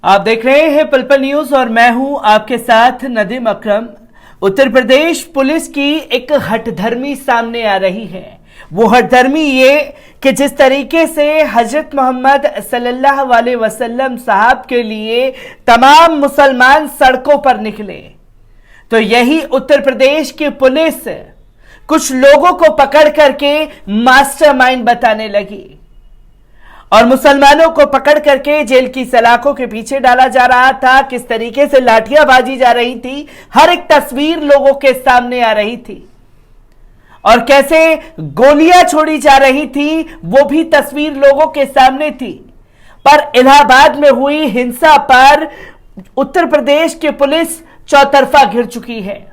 आप देख रहे हैं पल न्यूज और मैं हूं आपके साथ नदीम अकरम। उत्तर प्रदेश पुलिस की एक हठधर्मी सामने आ रही है। वो हठधर्मी ये कि जिस तरीके से हजरत मोहम्मद सल्लल्लाहु अलैहि वसल्लम साहब के लिए तमाम मुसलमान सड़कों पर निकले, तो यही उत्तर प्रदेश की पुलिस कुछ लोगों को पकड़ करके मास्टरमाइंड बताने लगी और मुसलमानों को पकड़ करके जेल की सलाखों के पीछे डाला जा रहा था। किस तरीके से लाठियां बाजी जा रही थी, हर एक तस्वीर लोगों के सामने आ रही थी और कैसे गोलियां छोड़ी जा रही थी, वो भी तस्वीर लोगों के सामने थी। पर इलाहाबाद में हुई हिंसा पर उत्तर प्रदेश की पुलिस चौतरफा घिर चुकी है,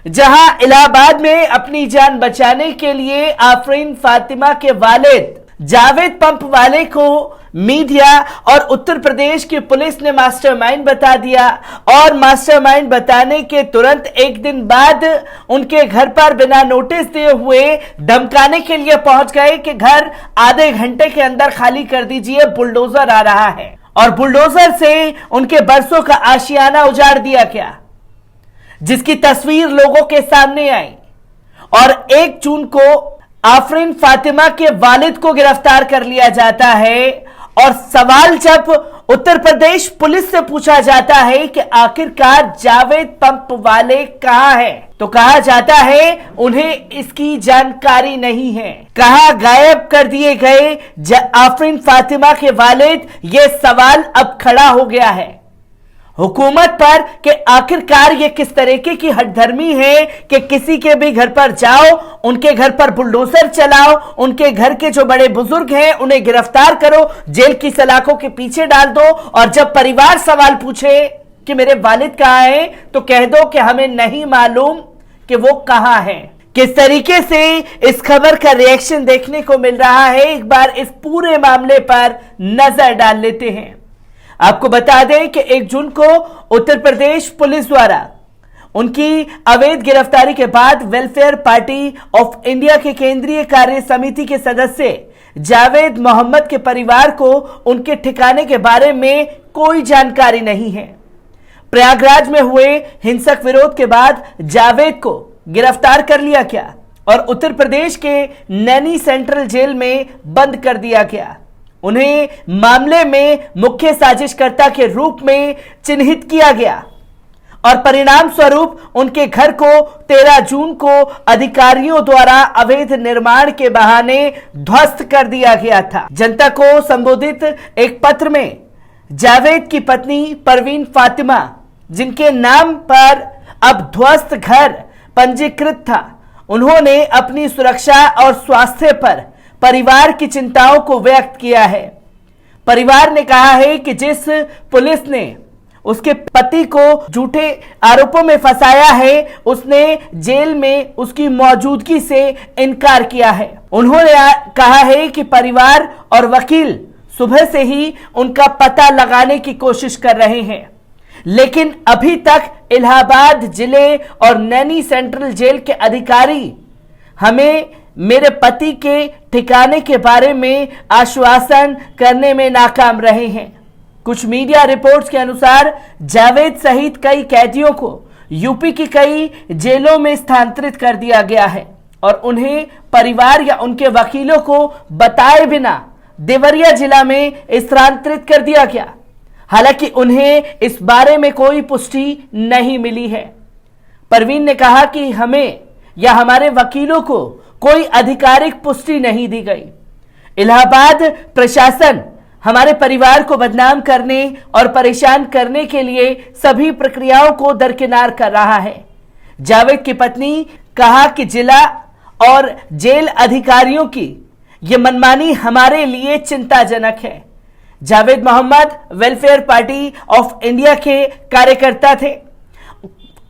जहां इलाहाबाद में अपनी जान बचाने के लिए आफरीन फातिमा के वालिद जावेद पंप वाले को मीडिया और उत्तर प्रदेश की पुलिस ने मास्टरमाइंड बता दिया और मास्टरमाइंड बताने के तुरंत एक दिन बाद उनके घर पर बिना नोटिस दिए हुए धमकाने के लिए पहुंच गए कि घर आधे घंटे के अंदर खाली कर दीजिए, बुलडोजर आ रहा है। और बुलडोजर से उनके बरसों का आशियाना उजाड़ दिया गया, जिसकी तस्वीर लोगों के सामने आई। और 1 जून को आफरीन फातिमा के वालिद को गिरफ्तार कर लिया जाता है और सवाल जब उत्तर प्रदेश पुलिस से पूछा जाता है कि आखिरकार जावेद पंप वाले कहां हैं, तो कहा जाता है उन्हें इसकी जानकारी नहीं है। कहां गायब कर दिए गए आफरीन फातिमा के वालिद, ये सवाल अब खड़ा हो गया है हुकूमत पर कि आखिरकार ये किस तरीके की हठधर्मी है कि किसी के भी घर पर जाओ, उनके घर पर बुलडोजर चलाओ, उनके घर के जो बड़े बुजुर्ग हैं उन्हें गिरफ्तार करो, जेल की सलाखों के पीछे डाल दो और जब परिवार सवाल पूछे कि मेरे वालिद कहां हैं, तो कह दो कि हमें नहीं मालूम कि वो कहां हैं। किस तरीके से इस खबर का रिएक्शन देखने को मिल रहा है, एक बार इस पूरे मामले पर नजर डाल लेते हैं। आपको बता दें कि 1 जून को उत्तर प्रदेश पुलिस द्वारा उनकी अवैध गिरफ्तारी के बाद वेलफेयर पार्टी ऑफ इंडिया के केंद्रीय कार्य समिति के सदस्य जावेद मोहम्मद के परिवार को उनके ठिकाने के बारे में कोई जानकारी नहीं है। प्रयागराज में हुए हिंसक विरोध के बाद जावेद को गिरफ्तार कर लिया गया और उत्तर प्रदेश के नैनी सेंट्रल जेल में बंद कर दिया गया। उन्हें मामले में मुख्य साजिशकर्ता के रूप में चिन्हित किया गया और परिणाम स्वरूप उनके घर को 13 जून को अधिकारियों द्वारा अवैध निर्माण के बहाने ध्वस्त कर दिया गया था। जनता को संबोधित एक पत्र में जावेद की पत्नी परवीन फातिमा, जिनके नाम पर अब ध्वस्त घर पंजीकृत था, उन्होंने अपनी सुरक्षा और स्वास्थ्य पर परिवार की चिंताओं को व्यक्त किया है। परिवार ने कहा है कि जिस पुलिस ने उसके पति को झूठे आरोपों में फंसाया है, उसने जेल में उसकी मौजूदगी से इनकार किया है। उन्होंने कहा है कि परिवार और वकील सुबह से ही उनका पता लगाने की कोशिश कर रहे हैं, लेकिन अभी तक इलाहाबाद जिले और नैनी सेंट्रल जेल के अधिकारी हमें मेरे पति के ठिकाने के बारे में आश्वासन करने में नाकाम रहे हैं। कुछ मीडिया रिपोर्ट्स के अनुसार जावेद सहित कई कैदियों को यूपी की कई जेलों में स्थानांतरित कर दिया गया है और उन्हें परिवार या उनके वकीलों को बताए बिना देवरिया जिला में स्थानांतरित कर दिया गया। हालांकि उन्हें इस बारे में कोई पुष्टि नहीं मिली है। परवीन ने कहा कि हमें या हमारे वकीलों को कोई आधिकारिक पुष्टि नहीं दी गई। इलाहाबाद प्रशासन हमारे परिवार को बदनाम करने और परेशान करने के लिए सभी प्रक्रियाओं को दरकिनार कर रहा है। जावेद की पत्नी कहा कि जिला और जेल अधिकारियों की यह मनमानी हमारे लिए चिंताजनक है। Javed Mohammad Welfare Party of India के कार्यकर्ता थे।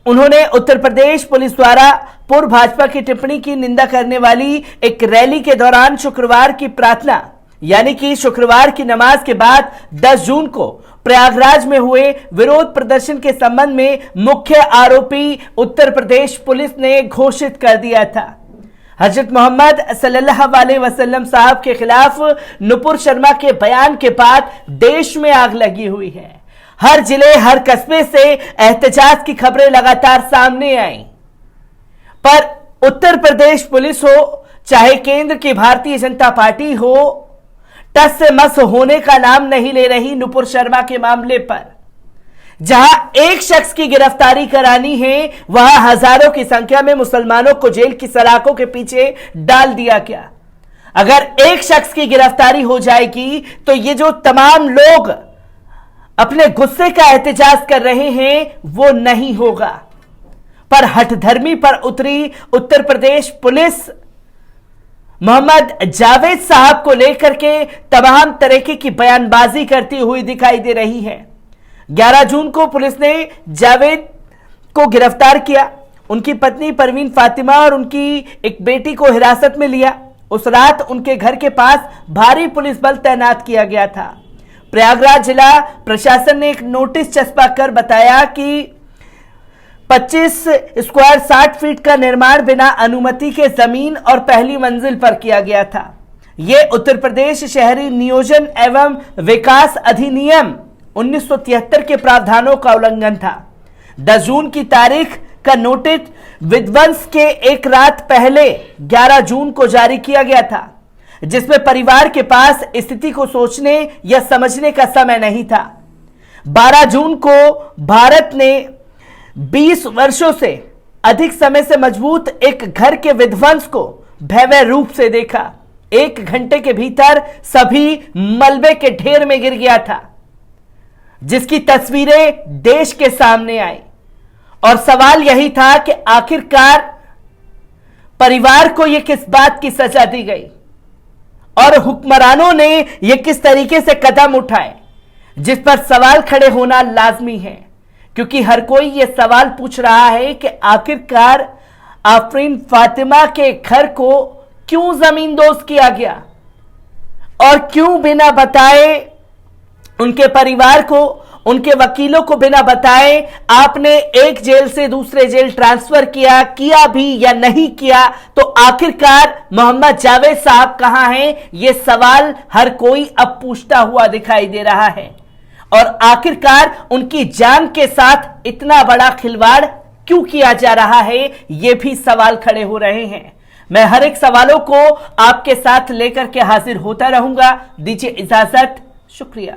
उन्होंने उत्तर प्रदेश पुलिस द्वारा पूर्व भाजपा की टिप्पणी की निंदा करने वाली एक रैली के दौरान शुक्रवार की प्रार्थना यानी कि शुक्रवार की नमाज के बाद 10 जून को प्रयागराज में हुए विरोध प्रदर्शन के संबंध में मुख्य आरोपी उत्तर प्रदेश पुलिस ने घोषित कर दिया था। हजरत मोहम्मद सल्लल्लाहु अलैहि वसल्लम साहब के खिलाफ नुपुर शर्मा के बयान के बाद देश में आग लगी हुई है। हर जिले हर कस्बे से एहतजाज की खबरें लगातार सामने आई, पर उत्तर प्रदेश पुलिस हो चाहे केंद्र की भारतीय जनता पार्टी हो, टस से मस होने का नाम नहीं ले रही नुपुर शर्मा के मामले पर। जहां एक शख्स की गिरफ्तारी करानी है, वहां हजारों की संख्या में मुसलमानों को जेल की सलाखों के पीछे डाल दिया गया। अगर एक शख्स की गिरफ्तारी हो जाएगी तो ये जो तमाम लोग अपने गुस्से का एहतजाज कर रहे हैं वो नहीं होगा। पर हठधर्मी पर उतरी उत्तर प्रदेश पुलिस मोहम्मद जावेद साहब को लेकर के तमाम तरीके की बयानबाजी करती हुई दिखाई दे रही है। 11 जून को पुलिस ने जावेद को गिरफ्तार किया, उनकी पत्नी परवीन फातिमा और उनकी एक बेटी को हिरासत में लिया। उस रात उनके घर के पास भारी पुलिस बल तैनात किया गया था। प्रयागराज जिला प्रशासन ने एक नोटिस छपा कर बताया कि 25 स्क्वायर 60 फीट का निर्माण बिना अनुमति के जमीन और पहली मंजिल पर किया गया था। यह उत्तर प्रदेश शहरी नियोजन एवं विकास अधिनियम 1973 के प्रावधानों का उल्लंघन था। 10 जून की तारीख का नोटिस विध्वंस के एक रात पहले 11 जून को जारी किया गया था, जिसमें परिवार के पास स्थिति को सोचने या समझने का समय नहीं था। 12 जून को भारत ने 20 वर्षों से अधिक समय से मजबूत एक घर के विध्वंस को भयावह रूप से देखा। 1 घंटे के भीतर सभी मलबे के ढेर में गिर गया था, जिसकी तस्वीरें देश के सामने आई। और सवाल यही था कि आखिरकार परिवार को यह किस बात की सजा दी गई और हुक्मरानों ने यह किस तरीके से कदम उठाए, जिस पर सवाल खड़े होना लाजमी है। क्योंकि हर कोई यह सवाल पूछ रहा है कि आखिरकार आफरीन फातिमा के घर को क्यों जमींदोज किया गया और क्यों बिना बताए उनके परिवार को, उनके वकीलों को बिना बताए आपने एक जेल से दूसरे जेल ट्रांसफर किया भी या नहीं किया। तो आखिरकार मोहम्मद जावेद साहब कहां हैं, यह सवाल हर कोई अब पूछता हुआ दिखाई दे रहा है। और आखिरकार उनकी जान के साथ इतना बड़ा खिलवाड़ क्यों किया जा रहा है, यह भी सवाल खड़े हो रहे हैं। मैं हर एक सवालों को आपके साथ लेकर के हाजिर होता रहूंगा। दीजिए इजाजत, शुक्रिया।